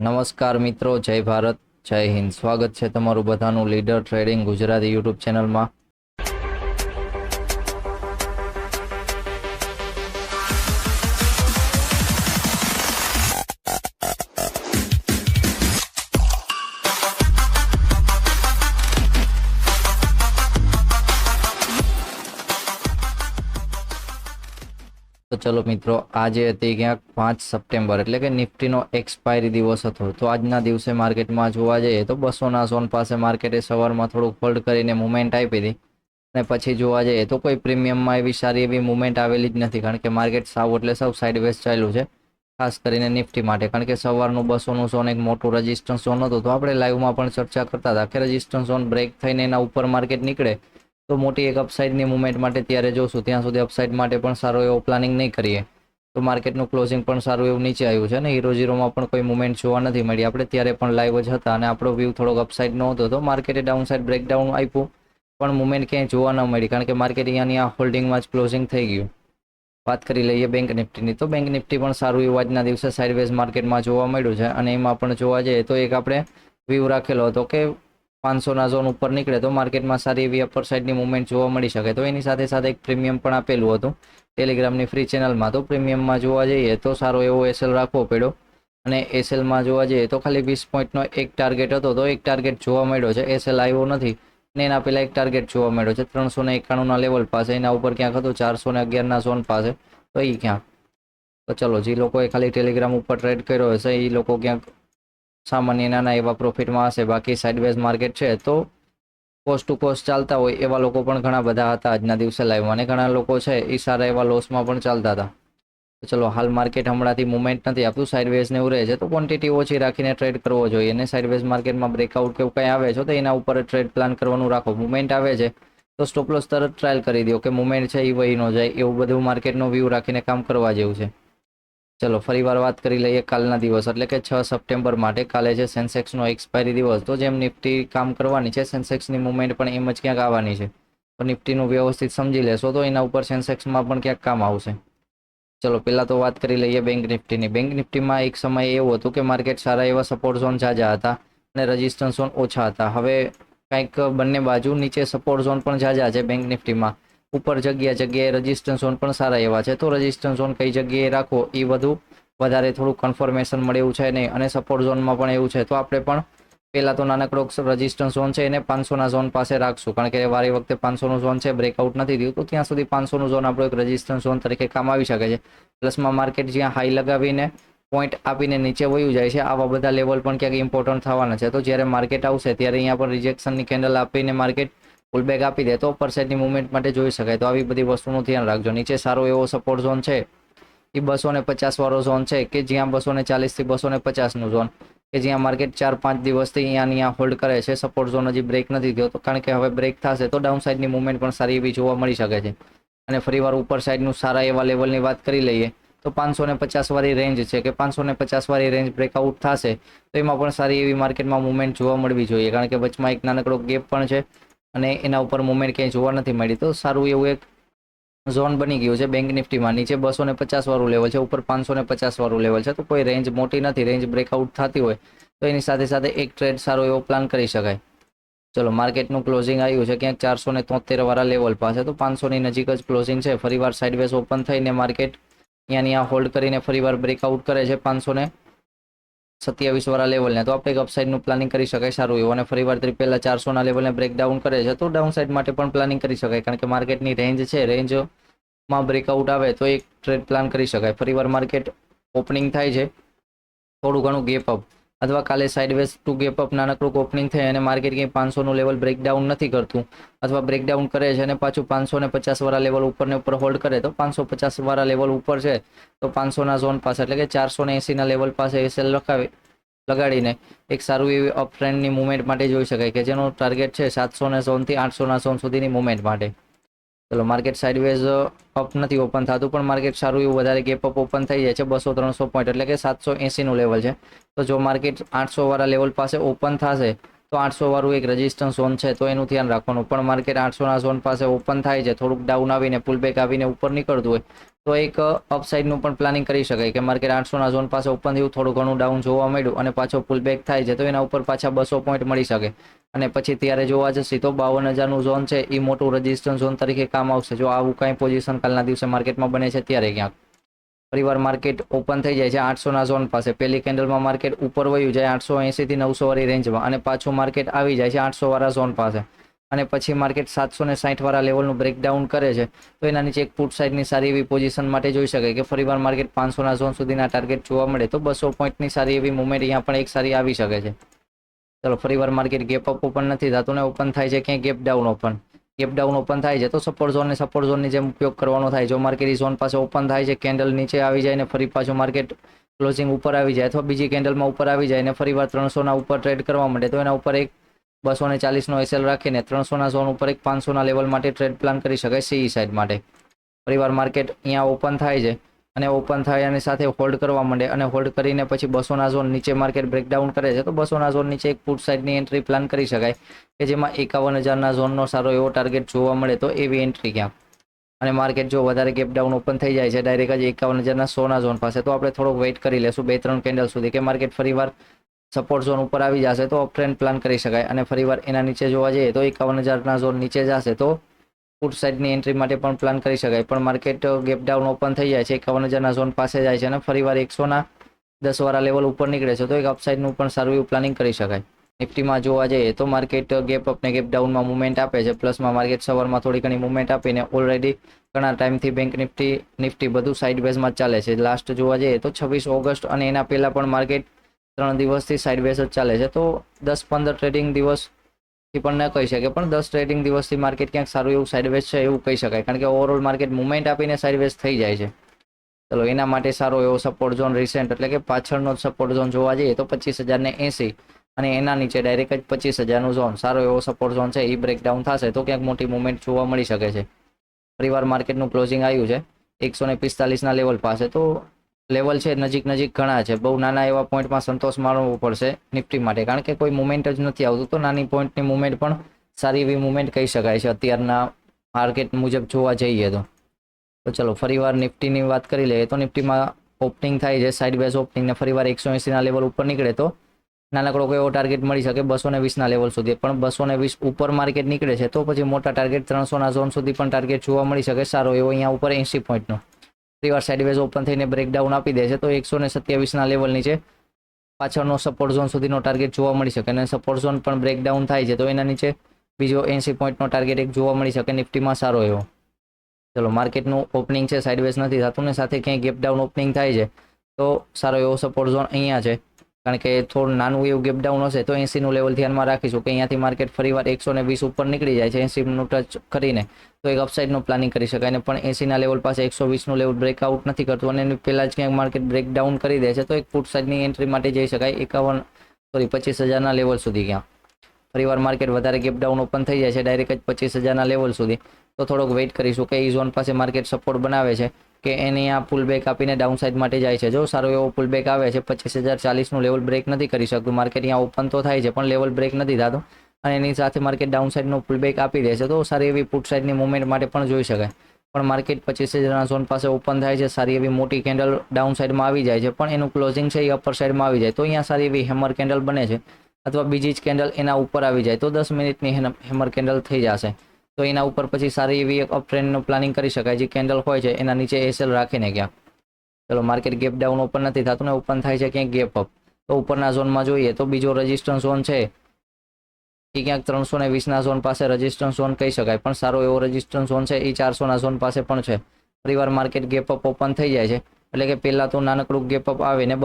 નમસ્કાર મિત્રો, જય ભારત, જય હિન્દ. સ્વાગત છે તમારું બધાનું લીડર ટ્રેડિંગ ગુજરાતી યુટ્યુબ ચેનલમાં. તો ચલો મિત્રો, આજે હતી ક્યાંક 5 સપ્ટેમ્બર એટલે કે નિફ્ટીનો એક્સપાયરી દિવસ હતો. તો આજના દિવસે માર્કેટમાં જોવા જઈએ તો 200ના ઝોન પાસે માર્કેટે સવારમાં થોડુંક હોલ્ડ કરીને મુવમેન્ટ આપી હતી અને પછી જોવા જઈએ તો કોઈ પ્રીમિયમમાં એવી સારી એવી મુવમેન્ટ આવેલી જ નથી, કારણ કે માર્કેટ સાવ એટલે સાવ સાઇડવેઝ ચાલ્યું છે, ખાસ કરીને નિફ્ટી માટે. કારણ કે સવારનું 200નું ઝોન એક મોટું રેઝિસ્ટન્સ ઝોન હતું, તો આપણે લાઈવમાં પણ ચર્ચા કરતા હતા કે રેઝિસ્ટન્સ ઝોન બ્રેક થઈને એના ઉપર માર્કેટ નીકળે તો મોટી એક અપસાઇડની મુવમેન્ટ માટે ત્યારે જોશું. ત્યાં સુધી અપસાઇડ માટે પણ સારો એવો પ્લાનિંગ નહીં કરીએ તો માર્કેટનું ક્લોઝિંગ પણ સારું એવું નીચે આવ્યું છે ને હીરો ઝીરોમાં પણ કોઈ મુવમેન્ટ જોવા નથી મળી. આપણે ત્યારે પણ લાઈવ જ હતા અને આપણો વ્યૂ થોડોક અપસાઇડનો હતો, તો માર્કેટે ડાઉનસાઇડ બ્રેકડાઉન આપ્યું પણ મુવમેન્ટ ક્યાંય જોવા ન મળી, કારણ કે માર્કેટ અહીંયાની આ હોલ્ડિંગમાં જ ક્લોઝિંગ થઈ ગયું. વાત કરી લઈએ બેંક નિફ્ટીની, તો બેંક નિફ્ટી પણ સારું એવું આજના દિવસે સાઇડવેઝ માર્કેટમાં જોવા મળ્યું છે અને એમાં પણ જોવા જઈએ તો એક આપણે વ્યૂ રાખેલો હતો કે 500ના ઝોન ઉપર નીકળે તો માર્કેટમાં સારી એવી અપર સાઇડની મુવમેન્ટ જોવા મળી શકે. તો એની સાથે સાથે એક પ્રીમિયમ પણ આપેલું હતું ટેલિગ્રામની ફ્રી ચેનલમાં. તો પ્રીમિયમમાં જોવા જઈએ તો સારો એવો એસએલ રાખવો પડ્યો અને એસએલમાં જોવા જઈએ તો ખાલી 20 પોઈન્ટનો એક ટાર્ગેટ હતો, તો એક ટાર્ગેટ જોવા મળ્યો છે, એસએલ આવ્યો નથી ને એના પહેલાં એક ટાર્ગેટ જોવા મળ્યો છે 391ના લેવલ પાસે, એના ઉપર ક્યાંક હતું 411ના ઝોન પાસે, તો એ ક્યાંક. તો ચલો, જે લોકોએ ખાલી ટેલિગ્રામ ઉપર ટ્રેડ કર્યો હશે એ લોકો ક્યાંક સામાન્ય નાના એવા પ્રોફિટમાં હશે. બાકી સાઇડવેઝ માર્કેટ છે તો કોસ્ટ ટુ કોસ્ટ ચાલતા હોય એવા લોકો પણ ઘણા બધા હતા આજના દિવસે લાઈવમાં, અને ઘણા લોકો છે એ સારા એવા લોસમાં પણ ચાલતા હતા. તો ચલો, હાલ માર્કેટ હમણાંથી મુવમેન્ટ નથી આપતું, સાઇડવેઝને એવું રહે છે તો ક્વોન્ટિટી ઓછી રાખીને ટ્રેડ કરવો જોઈએ. અને સાઇડવેઝ માર્કેટમાં બ્રેકઆઉટ કેવું કંઈ આવે છે તો એના ઉપર ટ્રેડ પ્લાન કરવાનું રાખો. મુવમેન્ટ આવે છે તો સ્ટોપલોસ તરત ટ્રાયલ કરી દો કે મુવમેન્ટ છે એ વહી ન જાય, એવું બધું માર્કેટનો વ્યૂ રાખીને કામ કરવા જેવું છે. ચલો, ફરીવાર વાત કરી લઈએ કાલના દિવસ એટલે કે 6 સપ્ટેમ્બર માટે. કાલે છે સેન્સેક્સનો એક્સપાયરી દિવસ, તો જેમ નિફ્ટી કામ કરવાની છે સેન્સેક્સની મુવમેન્ટ પણ એમ જ ક્યાંક આવવાની છે. તો નિફ્ટીનું વ્યવસ્થિત સમજી લેશો તો એના ઉપર સેન્સેક્સમાં પણ ક્યાંક કામ આવશે. ચલો, પહેલાં તો વાત કરી લઈએ બેંક નિફ્ટીની. બેંક નિફ્ટીમાં એક સમય એવું હતું કે માર્કેટ સારા એવા સપોર્ટ ઝોન ઝાઝા હતા અને રેઝિસ્ટન્સ ઝોન ઓછા હતા. હવે કંઈક બંને બાજુ નીચે સપોર્ટ ઝોન પણ ઝાઝા છે બેંક નિફ્ટીમાં, ઉપર જગ્યાએ રેઝિસ્ટન્સ ઝોન પણ સારા એવા છે. તો રેઝિસ્ટન્સ ઝોન કઈ જગ્યાએ રાખવો એ વધુ વધારે થોડું કન્ફર્મેશન મળે એવું છે નહીં, અને સપોર્ટ ઝોનમાં પણ એવું છે. તો આપણે પણ પહેલાં તો નાનકડો રેઝિસ્ટન્સ ઝોન છે એને 500ના ઝોન પાસે રાખશું, કારણ કે વારી વખતે 500નું ઝોન છે બ્રેકઆઉટ નથી થયું, તો ત્યાં સુધી 500નું ઝોન આપણો એક રેઝિસ્ટન્સ ઝોન તરીકે કામ આવી શકે છે. પ્લસમાં માર્કેટ જ્યાં હાઈ લગાવીને પોઈન્ટ આપીને નીચે વયું જાય છે, આવા બધા લેવલ પણ ક્યાંક ઇમ્પોર્ટન્ટ થવાના છે. તો જ્યારે માર્કેટ આવશે ત્યારે અહીંયા પણ રિજેક્શનની કેન્ડલ આપીને માર્કેટ પુલબેક આપી દે તો અપર સાઇડની મુવમેન્ટ માટે જોઈ શકાય. તો આવી બધી વસ્તુનું ધ્યાન રાખજો. નીચે સારો એવો સપોર્ટ ઝોન છે એ 250 વાળો ઝોન છે, કે જ્યાં 240થી 250નું ઝોન, કે જ્યાં માર્કેટ 4-5 દિવસથી અહીંયા હોલ્ડ કરે છે. સપોર્ટ ઝોન હજી બ્રેક નથી થયો, તો કારણ કે હવે બ્રેક થશે તો ડાઉન સાઇડની મુવમેન્ટ પણ સારી એવી જોવા મળી શકે છે. અને ફરીવાર ઉપર સાઇડનું સારા એવા લેવલની વાત કરી લઈએ તો 550 વાળી રેન્જ છે, કે 550 વાળી રેન્જ બ્રેકઆઉટ થશે તો એમાં પણ સારી એવી માર્કેટમાં મુવમેન્ટ જોવા મળવી જોઈએ, કારણ કે વચમાં એક નાનકડો ગેપ પણ છે અને એના ઉપર મુવમેન્ટ ક્યાંય જોવા નથી મળી. તો સારું એવું એક ઝોન બની ગયું છે બેંક નિફ્ટીમાં. નીચે 250 વાળું લેવલ છે, ઉપર 550 વાળું લેવલ છે, તો કોઈ રેન્જ મોટી નથી. રેન્જ બ્રેકઆઉટ થતી હોય તો એની સાથે સાથે એક ટ્રેડ સારો એવો પ્લાન કરી શકાય. ચલો, માર્કેટનું ક્લોઝિંગ આવ્યું છે ક્યાંક 473 વાળા લેવલ પાસે, તો 500ની નજીક જ ક્લોઝિંગ છે. ફરીવાર સાઇડવેઝ ઓપન થઈને માર્કેટ અહીંયા હોલ્ડ કરીને ફરીવાર બ્રેકઆઉટ કરે છે 527 વાળા લેવલને, તો આપણે એક અપસાઇડનું પ્લાનિંગ કરી શકાય સારું એવું. અને ફરીવાર પહેલા 400ના લેવલને બ્રેકડાઉન કરે છે તો ડાઉન સાઇડ માટે પણ પ્લાનિંગ કરી શકાય, કારણ કે માર્કેટની રેન્જ છે, રેન્જમાં બ્રેકઆઉટ આવે તો એક ટ્રેડ પ્લાન કરી શકાય. ફરીવાર માર્કેટ ઓપનિંગ થાય છે થોડું ઘણું ગેપ અપ, અથવા કાલે સાઇડવેઝ ટુ ગેપ અપ નાનકડું ઓપનિંગ થાય અને માર્કેટ ક્યાંય 500નું લેવલ બ્રેકડાઉન નથી કરતું, અથવા બ્રેકડાઉન કરે છે અને પાછું 550 વાળા લેવલ ઉપરને ઉપર હોલ્ડ કરે તો 550 વાળા લેવલ ઉપર છે તો 500ના ઝોન પાસે એટલે કે 480ના લેવલ પાસે એસએલ લગાડીને એક સારું એવી અપ ટ્રેન્ડની મુવમેન્ટ માટે જોઈ શકાય, કે જેનો ટાર્ગેટ છે 700ના ઝોનથી 800ના ઝોન સુધીની મુવમેન્ટ માટે. ચલો, માર્કેટ સાઇડવેઝ અપ નથી ઓપન થતું, પણ માર્કેટ સારું એવું વધારે ગેપ અપ ઓપન થઈ જાય છે 200-300 પોઈન્ટ એટલે કે 780નું લેવલ છે. તો જો માર્કેટ 800 વાળા લેવલ પાસે ઓપન થશે તો 800 વાળું એક રેઝિસ્ટન્સ ઝોન છે, તો એનું ધ્યાન રાખવાનું. પણ માર્કેટ 800ના ઝોન પાસે ઓપન થાય છે, થોડુંક ડાઉન આવીને પુલબેક આવીને ઉપર નીકળતું હોય તો એક અપસાઇડનું પણ પ્લાનિંગ કરી શકાય કે માર્કેટ 800ના ઝોન પાસે ઓપન થયું, થોડું ઘણું ડાઉન જોવા મળ્યું અને પાછો પુલબેક થાય છે, તો એના ઉપર પાછા 200 પોઈન્ટ મળી શકે અને પછી ત્યારે જોવા જશે તો 52,000નું ઝોન છે એ મોટું રેઝિસ્ટન્સ ઝોન તરીકે કામ આવશે જો આવું કાંઈ પોઝિશન કાલના દિવસે માર્કેટમાં બને છે ત્યારે. ક્યાંક ફરીવાર માર્કેટ ઓપન થઈ જાય છે 800ના ઝોન પાસે, પહેલી કેન્ડલમાં માર્કેટ ઉપર વયું જાય 880 થી 900 વાળી રેન્જમાં અને પાછું માર્કેટ આવી જાય છે 800 વાળા ઝોન પાસે અને પછી માર્કેટ 760 વાળા લેવલનું બ્રેકડાઉન કરે છે, તો એના નીચે એક પુટ સાઇડની સારી એવી પોઝિશન માટે જોઈ શકાય કે ફરીવાર માર્કેટ 500ના ઝોન સુધીના ટાર્ગેટ જોવા મળે તો 200 પોઈન્ટની સારી એવી મુવમેન્ટ અહીંયા પણ એક સારી આવી શકે છે. ચલો ફરીવાર માર્કેટ ગેપ અપ ઓપન નથી થતું ને ઓપન થાય છે ક્યાંય ગેપ ડાઉન ઓપન થાય છે તો સપોર્ટ ઝોનની જેમ ઉપયોગ કરવાનો થાય. જો માર્કેટ ઝોન પાસે ઓપન થાય છે, કેન્ડલ નીચે આવી જાય ને ફરી પાછું માર્કેટ ક્લોઝિંગ ઉપર આવી જાય અથવા બીજી કેન્ડલમાં ઉપર આવી જાય ને ફરીવાર 300ના ઉપર ટ્રેડ કરવા માંડે તો એના ઉપર એક 240નો એસએલ રાખીને 300ના ઝોન ઉપર એક 500ના લેવલ માટે ટ્રેડ પ્લાન કરી શકાય સીઈ સાઇડ માટે. ફરીવાર માર્કેટ અહીંયા ઓપન થાય છે અને ઓપન થાય અને સાથે હોલ્ડ કરવા માંડે અને હોલ્ડ કરીને પછી 200ના ઝોન નીચે માર્કેટ બ્રેકડાઉન કરે છે તો 200ના ઝોન નીચે એક પુટ સાઇડની એન્ટ્રી પ્લાન કરી શકાય કે જેમાં 51,000ના ઝોનનો સારો એવો ટાર્ગેટ જોવા મળે તો એવી એન્ટ્રી ક્યાંક. અને માર્કેટ જો વધારે ગેપ ડાઉન ઓપન થઈ જાય છે ડાયરેક્ટ જ 51,000ના 100ના ઝોન પાસે તો આપણે થોડોક વેઇટ કરી લેશું 2-3 કેન્ડલ સુધી કે માર્કેટ ફરીવાર સપોર્ટ ઝોન ઉપર આવી જશે તો અપ ટ્રેન્ડ પ્લાન કરી શકાય અને ફરીવાર એના નીચે જોવા જઈએ તો 51,000ના ઝોન નીચે જશે તો પુટ સાઇડની એન્ટ્રી માટે પણ પ્લાન કરી શકાય. પણ માર્કેટ ગેપ ડાઉન ઓપન થઈ જાય છે 51,000ના ઝોન પાસે જાય છે અને ફરીવાર 100ના 10 વાળા લેવલ ઉપર નીકળે છે તો એક અપસાઇડનું પણ સારું એવું પ્લાનિંગ કરી શકાય. નિફ્ટીમાં જોવા જઈએ તો માર્કેટ ગેપ અપ ને ગેપ ડાઉનમાં મુવમેન્ટ આપે છે, પ્લસમાં માર્કેટ સવારમાં થોડી ઘણી મુવમેન્ટ આપીને ઓલરેડી ઘણા ટાઈમથી બેંક નિફ્ટી બધું સાઇડવેઝમાં જ ચાલે છે. લાસ્ટ જોવા જઈએ તો 26 ઓગસ્ટ અને એના પહેલાં પણ માર્કેટ 3 દિવસથી સાઇડવેઝ જ ચાલે છે તો 10-15 ટ્રેડિંગ દિવસથી પણ ન કહી શકે પણ 10 ટ્રેડિંગ દિવસથી માર્કેટ ક્યાંક સારું એવું સાઇડવેઝ છે એવું કહી શકાય કારણ કે ઓવરઓલ માર્કેટ મુવમેન્ટ આપીને સાઇડવેઝ થઈ જાય છે. ચલો એના માટે સારો એવો સપોર્ટ ઝોન રિસેન્ટ એટલે કે પાછળનો સપોર્ટ ઝોન જોવા જઈએ તો 25,080 અને એના નીચે ડાયરેક્ટ જ 25,000નું ઝોન સારો એવો સપોર્ટ ઝોન છે એ બ્રેકડાઉન થશે તો ક્યાંક મોટી મુવમેન્ટ જોવા મળી શકે છે. ફરીવાર માર્કેટનું ક્લોઝિંગ આવ્યું છે 145ના લેવલ પાસે તો લેવલ છે નજીક ઘણા છે, બહુ નાના એવા પોઈન્ટમાં સંતોષ માણવો પડશે નિફ્ટી માટે કારણ કે કોઈ મુવમેન્ટ જ નથી આવતું તો નાની પોઈન્ટની મુવમેન્ટ પણ સારી એવી મુવમેન્ટ કહી શકાય છે અત્યારના માર્કેટ મુજબ જોવા જઈએ તો. ચલો ફરીવાર નિફ્ટીની વાત કરી લઈએ તો નિફ્ટીમાં ઓપનિંગ થાય છે સાઇડવેઝ ઓપનિંગ ને ફરીવાર 180ના લેવલ ઉપર નીકળે તો નાનકડો કોઈ એવો ટાર્ગેટ મળી શકે 220ના લેવલ સુધી પણ 220 ઉપર માર્કેટ નીકળે છે તો પછી મોટા ટાર્ગેટ 300ના ઝોન સુધી પણ ટાર્ગેટ જોવા મળી શકે સારો એવો અહીંયા ઉપર 80 પોઈન્ટનો. ફરીવાર સાઇડવેઝ ઓપન થઈને બ્રેકડાઉન આપી દે છે તો 127ના લેવલ નીચે પાછળનો સપોર્ટ ઝોન સુધીનો ટાર્ગેટ જોવા મળી શકે અને સપોર્ટ ઝોન પણ બ્રેકડાઉન થાય છે તો એના નીચે બીજો 80 પોઈન્ટનો ટાર્ગેટ એક જોવા મળી શકે નિફ્ટીમાં સારો એવો. ચલો માર્કેટનું ઓપનિંગ છે સાઇડવેઝ નથી થતું ને સાથે ક્યાંય ગેપ ડાઉન ઓપનિંગ થાય છે તો સારો એવો સપોર્ટ ઝોન અહીંયા છે કારણ કે થોડું નાનું એવું ગેપ ડાઉન હશે તો 80નું લેવલ ધ્યાનમાં રાખીશું કે અહીંયાથી માર્કેટ ફરીવાર 120 ઉપર નીકળી જાય છે 80નું ટચ કરીને તો એક અપસાઇડનું પ્લાનિંગ કરી શકાય અને પણ 80ના લેવલ પાસે 120નું લેવલ બ્રેકઆઉટ નથી કરતું અને એની પહેલાં જ ક્યાંક માર્કેટ બ્રેકડાઉન કરી દે છે તો એક પુટ સાઇડની એન્ટ્રી માટે જઈ શકાય 25,000ના લેવલ સુધી. ક્યાં ફરીવાર માર્કેટ વધારે ગેપ ડાઉન ઓપન થઈ જાય છે ડાયરેક્ટ જ 25,000ના લેવલ સુધી તો થોડોક વેઇટ કરીશું કે એ ઝોન પાસે માર્કેટ સપોર્ટ બનાવે છે કે એની આ પુલબેક આપીને ડાઉન સાઇડ માટે જાય છે. જો સારો એવો પુલબેક આવે છે 25,040નું લેવલ બ્રેક નથી કરી શકતું માર્કેટ અહીંયા ઓપન તો થાય છે પણ લેવલ બ્રેક નથી થતું અને એની સાથે માર્કેટ ડાઉન સાઇડનો પુલબેક આપી દે છે તો સારી એવી પુટ સાઇડની મુવમેન્ટ માટે પણ જોઈ શકાય. પણ માર્કેટ 25,000ના ઝોન પાસે ઓપન થાય છે, સારી એવી મોટી કેન્ડલ ડાઉન સાઇડમાં આવી જાય છે પણ એનું ક્લોઝિંગ છે એ અપર સાઇડમાં આવી જાય તો અહીંયા સારી એવી હેમર કેન્ડલ બને છે અથવા બીજી જ કેન્ડલ એના ઉપર આવી જાય તો 10 મિનિટની હેમર કેન્ડલ થઈ જશે તો એના ઉપર પછી સારી એવી એક અપ ટ્રેન્ડનું પ્લાનિંગ કરી શકાય જે કેન્ડલ હોય છે એના નીચે એસએલ રાખીને. ક્યાંક ચલો માર્કેટ ગેપ ડાઉન ઓપન નથી થતું ને ઓપન થાય છે ક્યાંક ગેપ અપ તો ઉપરના ઝોનમાં જોઈએ તો બીજો રેઝિસ્ટન્સ ઝોન છે એ ક્યાંક 320ના ઝોન પાસે રેઝિસ્ટન્સ ઝોન કહી શકાય પણ સારો એવો રેઝિસ્ટન્સ ઝોન છે એ 400ના ઝોન પાસે પણ છે. ફરીવાર માર્કેટ ગેપ અપ ઓપન થઈ જાય છે એટલે કે પહેલાં તો નાનકડું ગેપ અપ આવે ને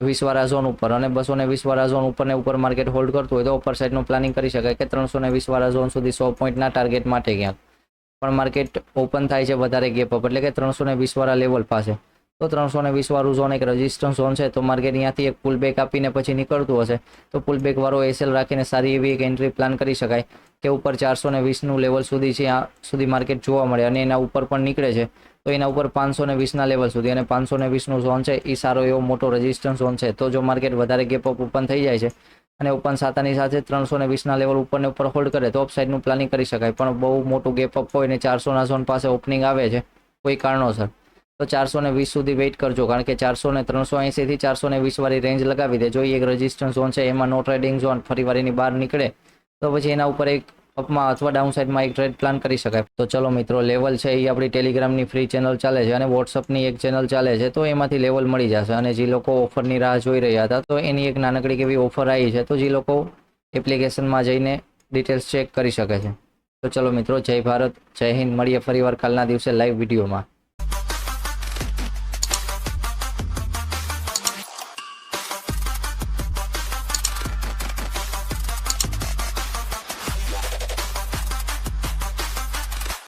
220 વાળા ઝોન ઉપર અને 220 વાળા ઝોન ઉપર ને ઉપર માર્કેટ હોલ્ડ કરતું હોય તો અપર સાઇડનું પ્લાનિંગ કરી શકાય કે 320 વાળા ઝોન સુધી 100 પોઈન્ટના ટાર્ગેટ માટે. ક્યાંક પણ માર્કેટ ઓપન થાય છે વધારે ગેપ અપ એટલે કે 320 વાળા લેવલ પાસે તો 320 વાળું ઝોન એક રેઝિસ્ટન્સ ઝોન છે તો માર્કેટ અહીંયાથી એક પુલબેક આપીને પછી નીકળતું હશે તો પુલબેક વાળો એસએલ રાખીને સારી એવી એક એન્ટ્રી પ્લાન કરી શકાય કે ઉપર 420નું લેવલ સુધી છે આ સુધી માર્કેટ જોવા મળે અને એના ઉપર પણ નીકળે છે તો એના ઉપર 520ના લેવલ સુધી અને 520નું ઝોન છે એ સારો એવો મોટો રેઝિસ્ટન્સ ઝોન છે તો જો માર્કેટ વધારે ગેપ અપ ઓપન થઈ જાય છે અને ઓપન સાતાની સાથે 320ના લેવલ ઉપર ને ઉપર હોલ્ડ કરે તો અપસાઇડનું પ્લાનિંગ કરી શકાય, પણ બહુ મોટું ગેપ અપ હોય ને 400ના ઝોન પાસે ઓપનિંગ આવે છે કોઈ કારણોસર તો 420 સુધી વેઇટ કરજો, કારણ કે 380 થી 420 વાળી રેન્જ લગાવી દે. જો એક રેઝિસ્ટન્સ ઝોન છે એમાં નો ટ્રેડિંગ ઝોન ફરીવાર એની બહાર નીકળે તો પછી એના ઉપર એક અપમાં અથવા ડાઉન સાઇડમાં એક ટ્રેડ પ્લાન કરી શકાય. તો ચલો મિત્રો, લેવલ છે એ આપણી ટેલિગ્રામની ફ્રી ચેનલ ચાલે છે અને વોટ્સઅપની એક ચેનલ ચાલે છે, તો એમાંથી લેવલ મળી જશે. અને જે લોકો ઓફરની રાહ જોઈ રહ્યા હતા તો એની એક નાનકડી એવી ઓફર આવી છે, તો જે લોકો એપ્લિકેશનમાં જઈને ડિટેલ્સ ચેક કરી શકે છે. તો ચલો મિત્રો, જય ભારત, જય હિન્દ. મળીએ ફરીવાર કાલના દિવસે લાઈવ વિડીયોમાં.